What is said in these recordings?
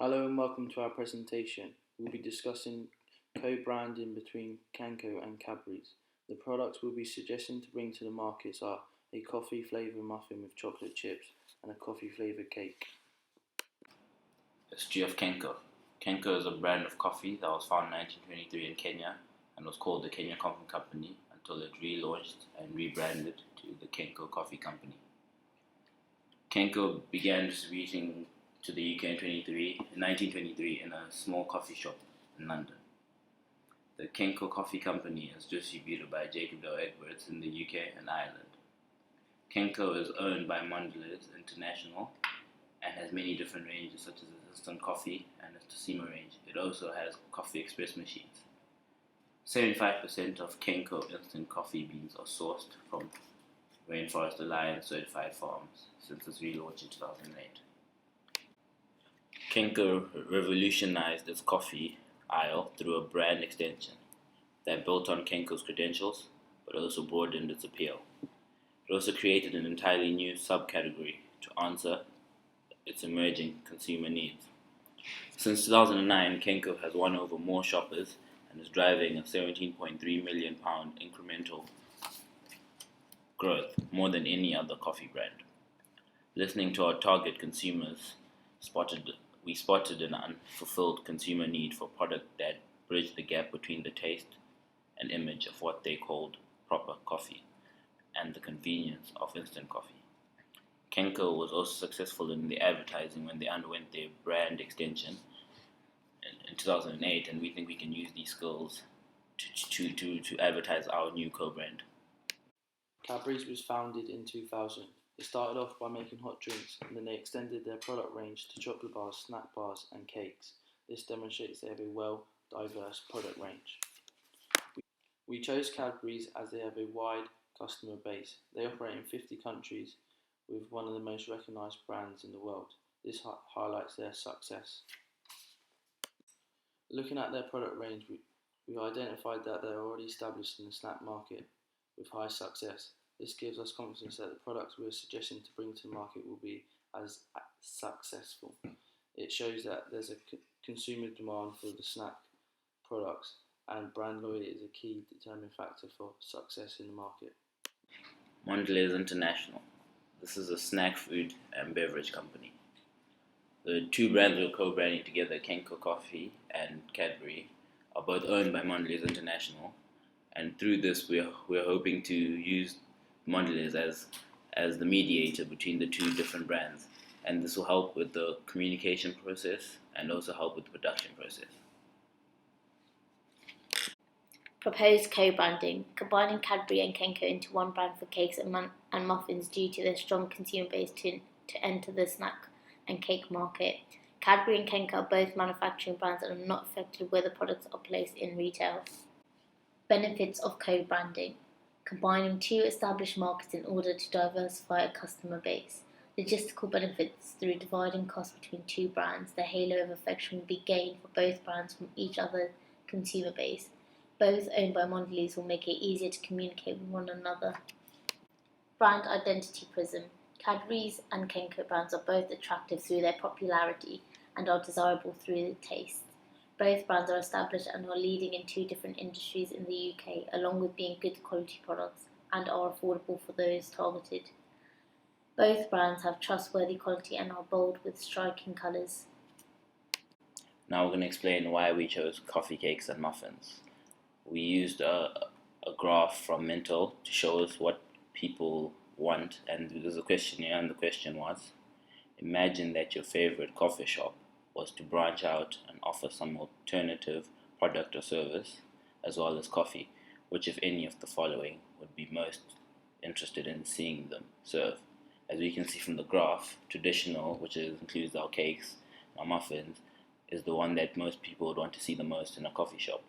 Hello and welcome to our presentation. We'll be discussing co-branding between Kenco and Cadbury's. The products we'll be suggesting to bring to the markets are a coffee flavoured muffin with chocolate chips and a coffee flavoured cake. History of Kenco. Kenco is a brand of coffee that was founded in 1923 in Kenya and was called the Kenya Coffee Company until it relaunched and rebranded to the Kenco Coffee Company. Kenco began distributing to the UK in 1923 in a small coffee shop in London. The Kenco Coffee Company is distributed by Jacob L. Edwards in the UK and Ireland. Kenco is owned by Mondelez International and has many different ranges such as its instant coffee and its Tassimo range. It also has coffee express machines. 75% of Kenco instant coffee beans are sourced from Rainforest Alliance certified farms since its relaunch in 2008. Kenco revolutionized its coffee aisle through a brand extension that built on Kenco's credentials but also broadened its appeal. It also created an entirely new subcategory to answer its emerging consumer needs. Since 2009, Kenco has won over more shoppers and is driving a £17.3 million incremental growth, more than any other coffee brand. Listening to our target consumers, we spotted an unfulfilled consumer need for a product that bridged the gap between the taste and image of what they called proper coffee and the convenience of instant coffee. Kenco was also successful in the advertising when they underwent their brand extension in 2008, and we think we can use these skills to advertise our new co-brand. Cadbury's was founded in 2000. It started off by making hot drinks and then they extended their product range to chocolate bars, snack bars and cakes. This demonstrates they have a well-diverse product range. We chose Cadbury's as they have a wide customer base. They operate in 50 countries with one of the most recognised brands in the world. This highlights their success. Looking at their product range, we identified that they are already established in the snack market with high success. This gives us confidence that the products we are suggesting to bring to the market will be as successful. It shows that there's a consumer demand for the snack products, and brand loyalty is a key determining factor for success in the market. Mondelez International. This is a snack food and beverage company. The two brands we're co-branding together, Kenco Coffee and Cadbury, are both owned by Mondelez International, and through this we're hoping to use Mondelez as the mediator between the two different brands, and this will help with the communication process and also help with the production process. Proposed co-branding, combining Cadbury and Kenco into one brand for cakes and muffins due to their strong consumer base to enter the snack and cake market. Cadbury and Kenco are both manufacturing brands and are not affected where the products are placed in retail. Benefits of co-branding, combining two established markets in order to diversify a customer base. Logistical benefits, through dividing costs between two brands, the halo of affection will be gained for both brands from each other's consumer base. Both owned by Mondelez will make it easier to communicate with one another. Brand identity prism. Cadbury's and Kenco brands are both attractive through their popularity and are desirable through the taste. Both brands are established and are leading in two different industries in the UK, along with being good quality products and are affordable for those targeted. Both brands have trustworthy quality and are bold with striking colours. Now we're going to explain why we chose coffee cakes and muffins. We used a graph from Mental to show us what people want, and there's a questionnaire, and the question was: imagine that your favorite coffee shop was to branch out and offer some alternative product or service as well as coffee. Which, if any of the following, would be most interested in seeing them serve? As we can see from the graph, traditional, which includes our cakes, our muffins, is the one that most people would want to see the most in a coffee shop.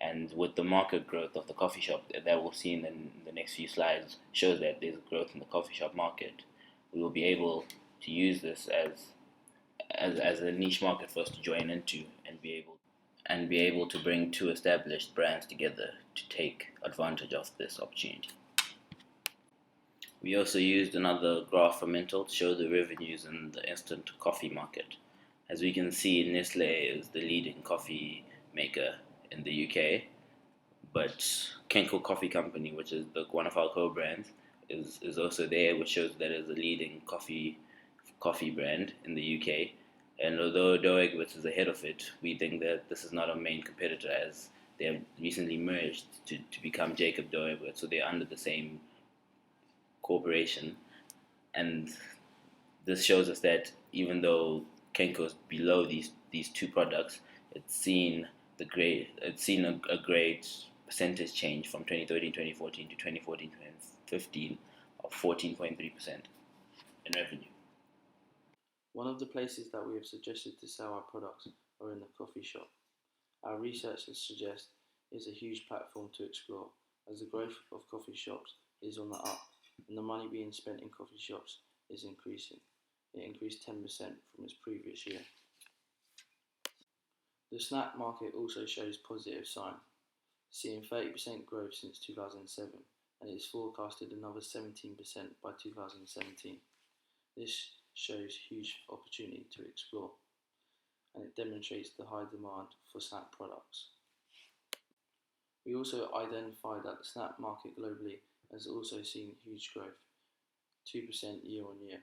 And with the market growth of the coffee shop that we'll see in the next few slides shows that there's growth in the coffee shop market, we will be able to use this as a niche market for us to join into and be able to bring two established brands together to take advantage of this opportunity. We also used another graph from Mental to show the revenues in the instant coffee market. As we can see, Nestle is the leading coffee maker in the UK, but Kenko Coffee Company, which is one of our co-brands, is also there, which shows that it's a leading coffee brand in the UK. And although Doegwitz is ahead of it, we think that this is not a main competitor, as they have recently merged to become Jacob Doegwitz, so they're under the same corporation. And this shows us that even though Kenko is below these two products, it's seen a great percentage change from 2013-2014 to 2014-2015 of 14.3% in revenue. One of the places that we have suggested to sell our products are in the coffee shop. Our research suggests it's a huge platform to explore, as the growth of coffee shops is on the up and the money being spent in coffee shops is increasing. It increased 10% from its previous year. The snack market also shows positive signs, seeing 30% growth since 2007, and it is forecasted another 17% by 2017. This shows huge opportunity to explore, and it demonstrates the high demand for snack products. We also identified that the snack market globally has also seen huge growth, 2% year on year.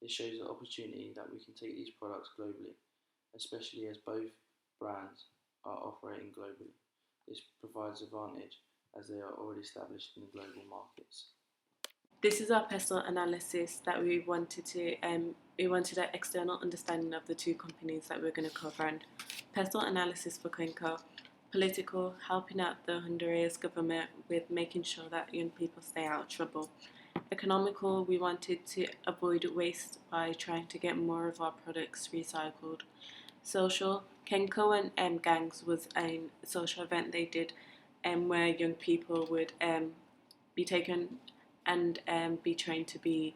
This shows the opportunity that we can take these products globally, especially as both brands are operating globally. This provides advantage as they are already established in the global markets. This is our pestle analysis that we wanted an external understanding of the two companies that we're going to cover. And pestle analysis for Kenko, political, helping out the Honduras government with making sure that young people stay out of trouble. Economical, we wanted to avoid waste by trying to get more of our products recycled. Social, Kenko and Gangs was a social event they did where young people would be taken and be trained to be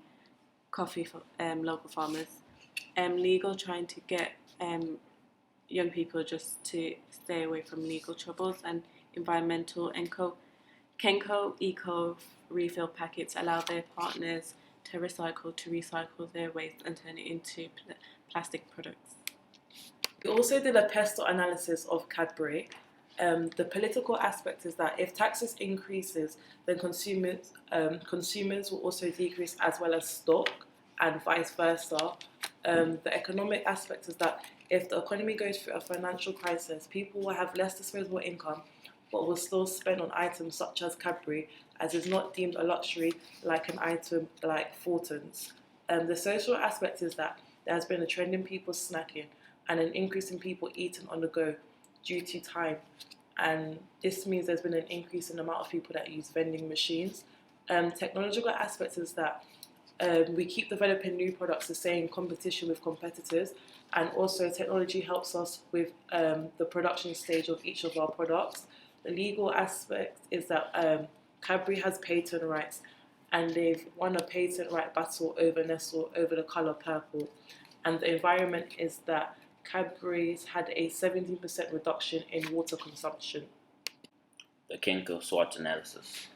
coffee for local farmers. Legal, trying to get young people just to stay away from legal troubles. And environmental, Kenko Eco refill packets allow their partners to recycle their waste and turn it into plastic products. We also did a pestle analysis of Cadbury. The political aspect is that if taxes increases, then consumers will also decrease as well as stock, and vice versa. The economic aspect is that if the economy goes through a financial crisis, people will have less disposable income, but will still spend on items such as Cadbury, as is not deemed a luxury like an item like Fulton's. The social aspect is that there has been a trend in people snacking and an increase in people eating on the go due to time. And this means there's been an increase in the amount of people that use vending machines. Technological aspects is that we keep developing new products to stay in competition with competitors, and also technology helps us with the production stage of each of our products. The legal aspect is that Cadbury has patent rights, and they've won a patent right battle over Nestle over the colour purple. And the environment is that Cadbury's had a 17% reduction in water consumption. The Kenko SWOT analysis.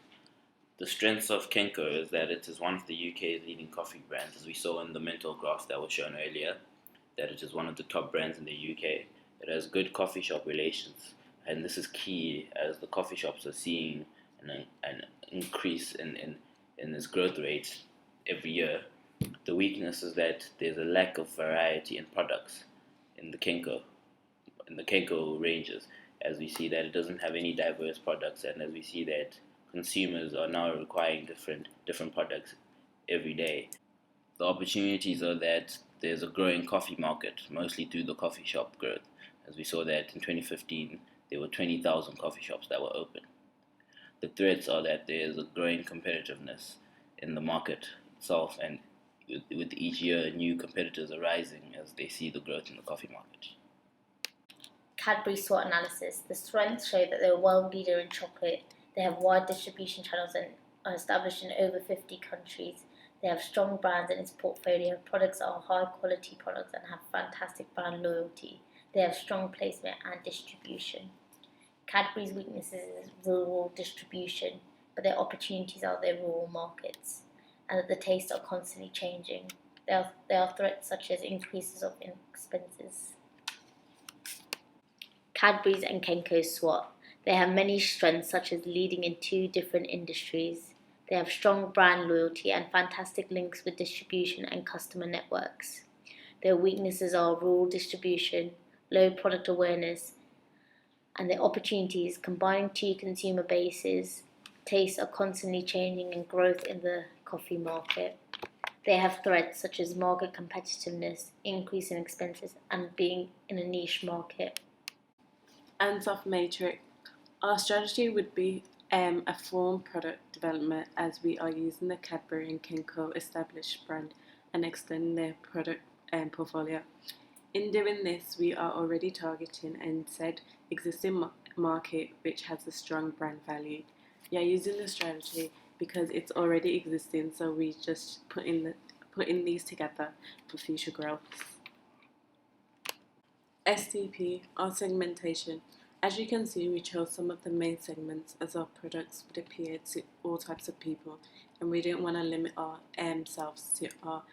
The strengths of Kenko is that it is one of the UK's leading coffee brands, as we saw in the mental graph that was shown earlier, that it is one of the top brands in the UK. It has good coffee shop relations, and this is key as the coffee shops are seeing an increase in its growth rate every year. The weakness is that there's a lack of variety in products in the Kenko ranges, as we see that it doesn't have any diverse products, and as we see that consumers are now requiring different products every day. The opportunities are that there's a growing coffee market, mostly through the coffee shop growth, as we saw that in 2015 there were 20,000 coffee shops that were open. The threats are that there's a growing competitiveness in the market itself, and with each year new competitors arising as they see the growth in the coffee market. Cadbury SWOT analysis. The strengths show that they're a world leader in chocolate. They have wide distribution channels and are established in over 50 countries. They have strong brands in its portfolio. Products are high quality products and have fantastic brand loyalty. They have strong placement and distribution. Cadbury's weaknesses is rural distribution, but their opportunities are their rural markets, and that the tastes are constantly changing. There are threats such as increases of expenses Cadbury's and Kenko's SWAT. They have many strengths, such as leading in 2 different industries. They have strong brand loyalty and fantastic links with distribution and customer networks. Their weaknesses are rural distribution, low product awareness, and their opportunities. Combining 2 consumer bases, tastes are constantly changing and growth in the coffee market. They have threats such as market competitiveness, increase in expenses, and being in a niche market. And of Matrix, our strategy would be a form product development, as we are using the Cadbury and Kenko established brand and extending their product portfolio. In doing this, we are already targeting and said existing market which has a strong brand value. We are using the strategy because it's already existing, so we just putting these together for future growth. STP, our segmentation. As you can see, we chose some of the main segments as our products would appeal to all types of people, and we didn't want to limit ourselves to our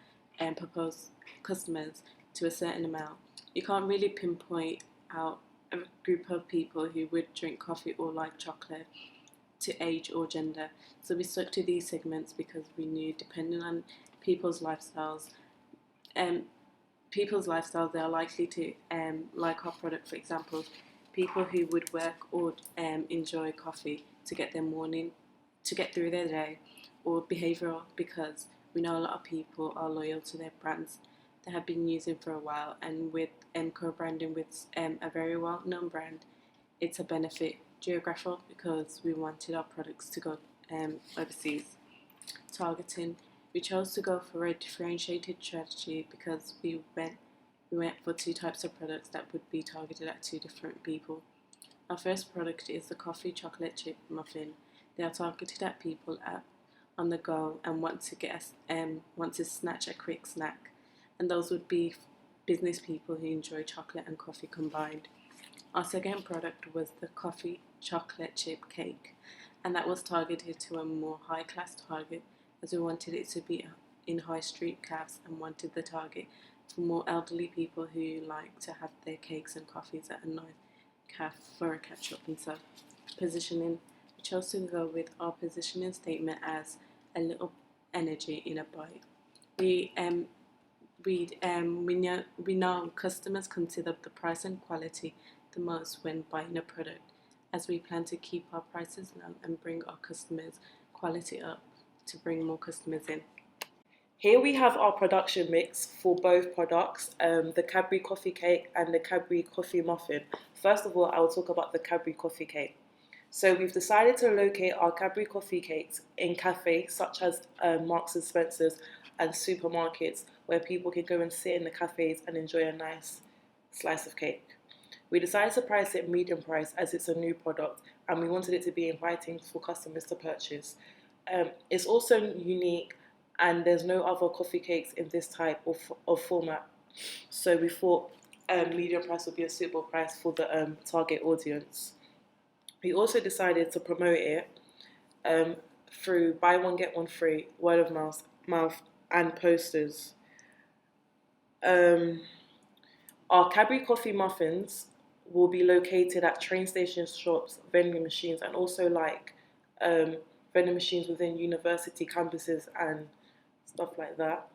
proposed customers to a certain amount. You can't really pinpoint out a group of people who would drink coffee or like chocolate to age or gender. So we stuck to these segments because we knew, depending on people's lifestyles, they are likely to like our product. For example, people who would work or enjoy coffee to get through their day, or behavioural, because we know a lot of people are loyal to their brands they have been using for a while, and with co-branding with a very well-known brand, it's a benefit. Geographical, because we wanted our products to go overseas. Targeting, we chose to go for a differentiated strategy because we went for 2 types of products that would be targeted at 2 different people. Our first product is the coffee chocolate chip muffin. They are targeted at people on the go and want to snatch a quick snack, and those would be business people who enjoy chocolate and coffee combined. Our second product was the coffee chocolate chip cake, and that was targeted to a more high class target, as we wanted it to be in high street cafes and wanted the target for more elderly people who like to have their cakes and coffees at a nice cafe for a catch up and stuff. Positioning, we chose to go with our positioning statement as a little energy in a bite. We know customers consider the price and quality the most when buying a product, as we plan to keep our prices low and bring our customers' quality up to bring more customers in. Here we have our production mix for both products, the Cadbury coffee cake and the Cadbury coffee muffin. First of all, I will talk about the Cadbury coffee cake. So we've decided to locate our Cadbury coffee cakes in cafes such as Marks and Spencer's and supermarkets, where people can go and sit in the cafes and enjoy a nice slice of cake. We decided to price it medium price as it's a new product, and we wanted it to be inviting for customers to purchase. It's also unique, and there's no other coffee cakes in this type of format. So we thought medium price would be a suitable price for the target audience. We also decided to promote it through buy one get one free, word of mouth and posters. Our Cadbury coffee muffins will be located at train station shops, vending machines, and also vending machines within university campuses and stuff like that.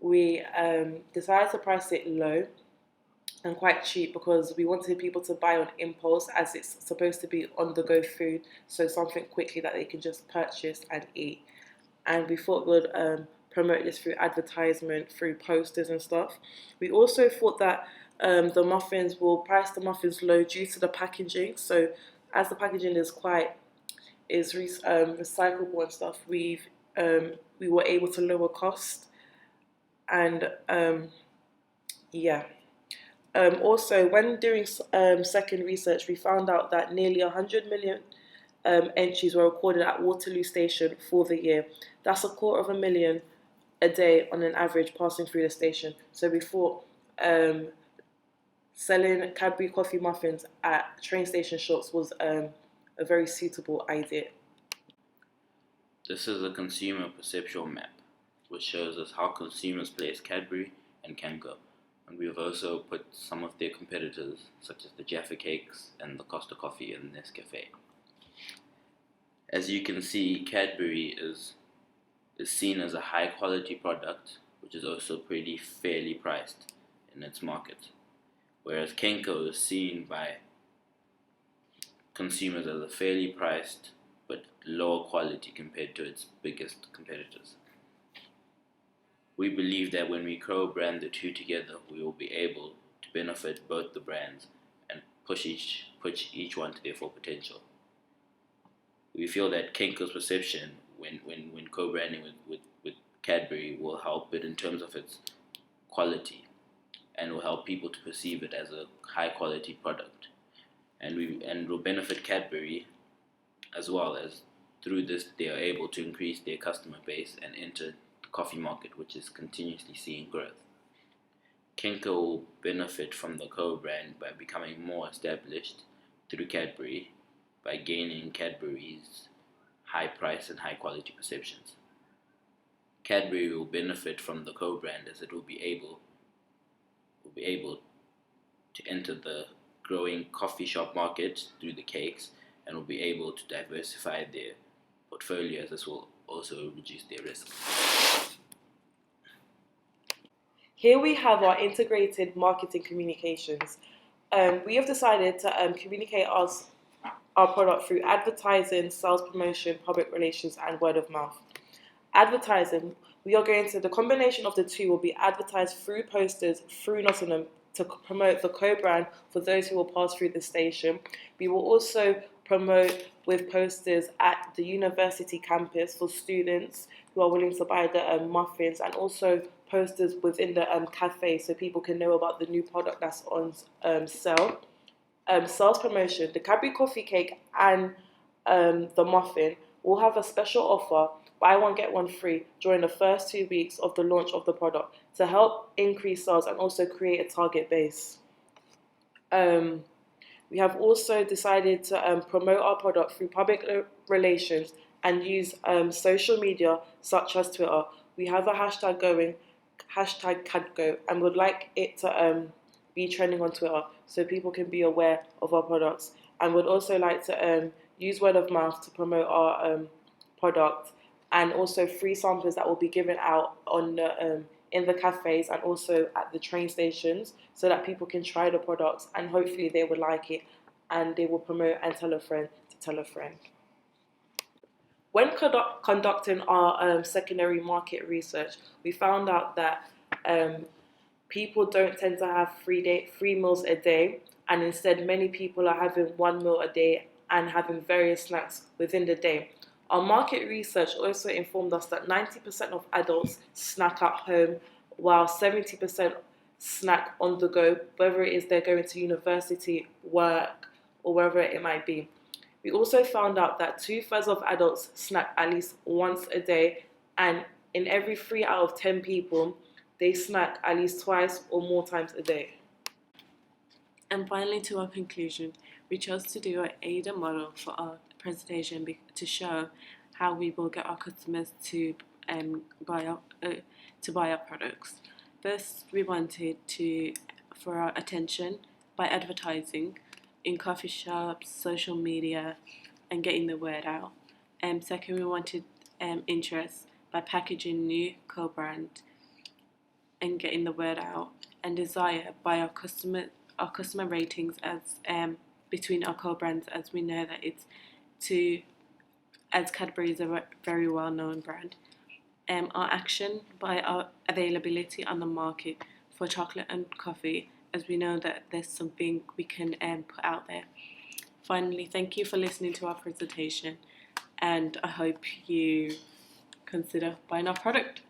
We decided to price it low and quite cheap because we wanted people to buy on impulse, as it's supposed to be on-the-go food, so something quickly that they can just purchase and eat. And we thought we'd promote this through advertisement, through posters and stuff. We also thought that we'll price the muffins low due to the packaging. So as the packaging is recyclable and stuff, we were able to lower cost. And also, when doing second research, we found out that nearly 100 million entries were recorded at Waterloo Station for the year. That's 250,000 a day on an average passing through the station. So we thought selling Cadbury coffee muffins at train station shops was a very suitable idea. This is a consumer perceptual map, which shows us how consumers place Cadbury and Kenko. And we've also put some of their competitors, such as the Jaffa Cakes and the Costa Coffee and Nescafe. As you can see, Cadbury is seen as a high quality product, which is also pretty fairly priced in its market, whereas Kenko is seen by consumers as a fairly priced but lower quality compared to its biggest competitors. We believe that when we co-brand the two together, we will be able to benefit both the brands and push each one to their full potential. We feel that Kenko's perception when co-branding with Cadbury will help it in terms of its quality and will help people to perceive it as a high quality product. And will benefit Cadbury as well, as through this they are able to increase their customer base and enter the coffee market, which is continuously seeing growth. Kenko will benefit from the co-brand by becoming more established through Cadbury, by gaining Cadbury's high price and high quality perceptions. Cadbury will benefit from the co-brand as it will be able to enter the growing coffee shop market through the cakes, and will be able to diversify their portfolio, as this will also reduce their risk. Here we have our integrated marketing communications. We have decided to communicate our product through advertising, sales promotion, public relations, and word of mouth. Advertising, the combination of the two will be advertised through posters through Nottingham to promote the co-brand for those who will pass through the station. We will also promote with posters at the university campus for students who are willing to buy the muffins, and also posters within the cafe so people can know about the new product that's on sale. Sales promotion, the Cadbury coffee cake and the muffin will have a special offer, buy one get one free, during the first 2 weeks of the launch of the product to help increase sales and also create a target base. We have also decided to promote our product through public relations and use social media such as Twitter. We have a hashtag going, #CadGo, and would like it to be trending on Twitter so people can be aware of our products, and would also like to use word of mouth to promote our product, and also free samplers that will be given out on in the cafes and also at the train stations so that people can try the products and hopefully they will like it and they will promote and tell a friend to tell a friend. When conducting our secondary market research, we found out that people don't tend to have 3 meals a day, and instead many people are having 1 meal a day and having various snacks within the day. Our market research also informed us that 90% of adults snack at home, while 70% snack on the go, whether it is they're going to university, work, or wherever it might be. We also found out that 2/3 of adults snack at least once a day, and in every 3 out of 10 people, they snack at least twice or more times a day. And finally, to our conclusion, we chose to do an AIDA model for our presentation to show how we will get our customers to buy our products. First, we wanted for our attention by advertising in coffee shops, social media, and getting the word out. Second, we wanted interest by packaging new co-brand and getting the word out, and desire by our customer ratings as between our co-brands, as we know that as Cadbury is a very well-known brand. Our action by our availability on the market for chocolate and coffee, as we know that there's something we can put out there. Finally, thank you for listening to our presentation, and I hope you consider buying our product.